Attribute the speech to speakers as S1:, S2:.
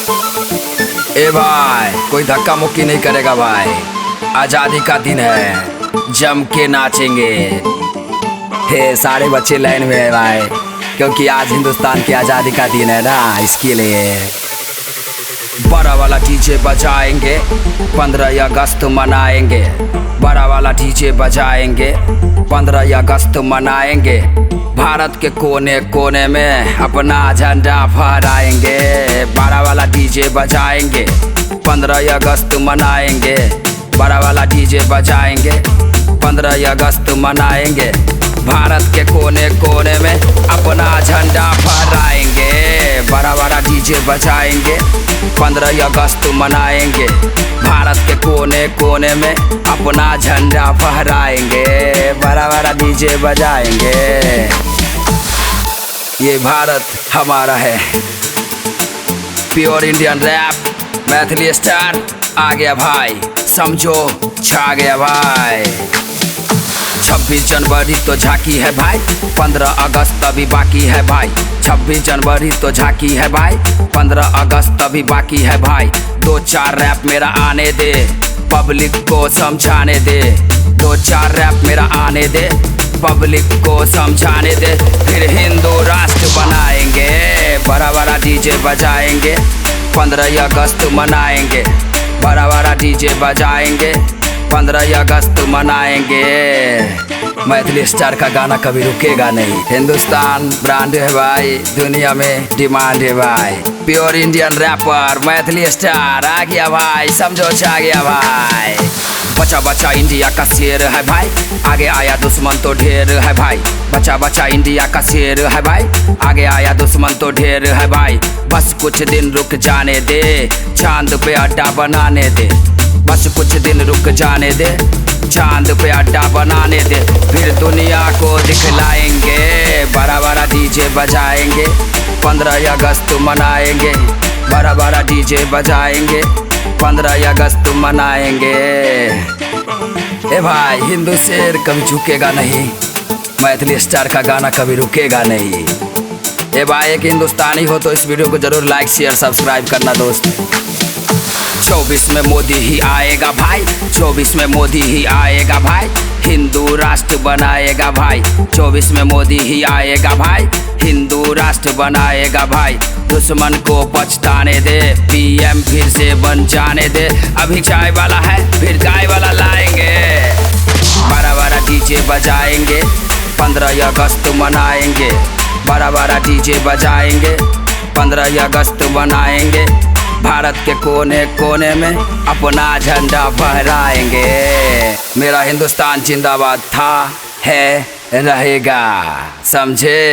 S1: ए भाई, कोई धक्का मुक्की नहीं करेगा भाई। आजादी का दिन है, जम के नाचेंगे। हे सारे बच्चे लाइन में है भाई, क्योंकि आज हिंदुस्तान की आजादी का दिन है ना, इसके लिए बड़ा वाला डीजे बजाएंगे, 15 अगस्त मनाएंगे। बड़ा वाला डीजे बजाएंगे, 15 अगस्त मनाएंगे। भारत के कोने कोने में अपना झंडा फहराएंगे। बड़ा वाला डीजे बजाएंगे, 15 अगस्त मनाएंगे। बड़ा वाला डीजे बजाएंगे, 15 अगस्त मनाएंगे। भारत के कोने कोने में अपना झंडा फहराएंगे। बड़ा बड़ा डीजे बजाएंगे, 15 अगस्त मनाएंगे। भारत के कोने कोने में अपना झंडा फहराएंगे। बड़ा बड़ा डीजे बजाएंगे। ये भारत हमारा है। Pure Indian rap Maithili star आ गया भाई, समझो छा गया भाई। 26 जनवरी तो झांकी है भाई, 15 अगस्त अभी बाकी है भाई। 26 जनवरी तो झांकी है भाई, 15 अगस्त अभी बाकी है भाई। 2-4 रैप मेरा आने दे, पब्लिक को समझाने दे। 2-4 रैप मेरा आने दे, पब्लिक को समझाने दे। फिर हिंदू राष्ट्र बनाएंगे। बड़ा बड़ा डीजे बजाएंगे, 15 अगस्त मनाएंगे। बड़ा बड़ा डीजे बजाएंगे, 15 अगस्त मनाएंगे। मैथिली स्टार का गाना कभी रुकेगा नहीं। हिंदुस्तान ब्रांड है भाई, दुनिया में डिमांड है भाई। Pure Indian rapper Maithili star आ गया भाई, समझो छा गया भाई। बच्चा बच्चा इंडिया का शेर है भाई, आगे आया दुश्मन तो ढेर है भाई। बच्चा बच्चा इंडिया का शेर है भाई, आगे आया दुश्मन तो ढेर है भाई। बस कुछ दिन रुक जाने दे, चांद पे अड्डा बनाने दे। बस कुछ दिन रुक जाने दे, चांद पे अड्डा बनाने दे। फिर दुनिया को दिखलाएंगे। बड़ा बड़ा डीजे बजाएंगे, 15 अगस्त मनाएंगे। बड़ा बड़ा डीजे बजाएंगे, 15 अगस्त मनाएंगे। ए भाई, हिंदू शेर कभी झुकेगा नहीं, मैथिली स्टार का गाना कभी रुकेगा नहीं। ए भाई, एक हिंदुस्तानी हो तो इस वीडियो को जरूर लाइक शेयर सब्सक्राइब करना दोस्त। 24 में मोदी ही आएगा भाई, 24 में मोदी ही आएगा भाई। हिंदू राष्ट्र बनाएगा भाई, 24 में मोदी ही आएगा भाई। हिंदू राष्ट्र बनाएगा भाई। दुश्मन को पछताने दे, पीएम फिर से बन जाने दे। अभी चाय वाला है, फिर गाय वाला लाएंगे। बड़ा बड़ा डीजे बजाएंगे, 15 अगस्त मनाएंगे। बड़ा बड़ा डीजे बजाएंगे, 15 अगस्त मनाएंगे। भारत के कोने कोने में अपना झंडा फहराएंगे। मेरा हिंदुस्तान जिंदाबाद था, है, रहेगा, समझे।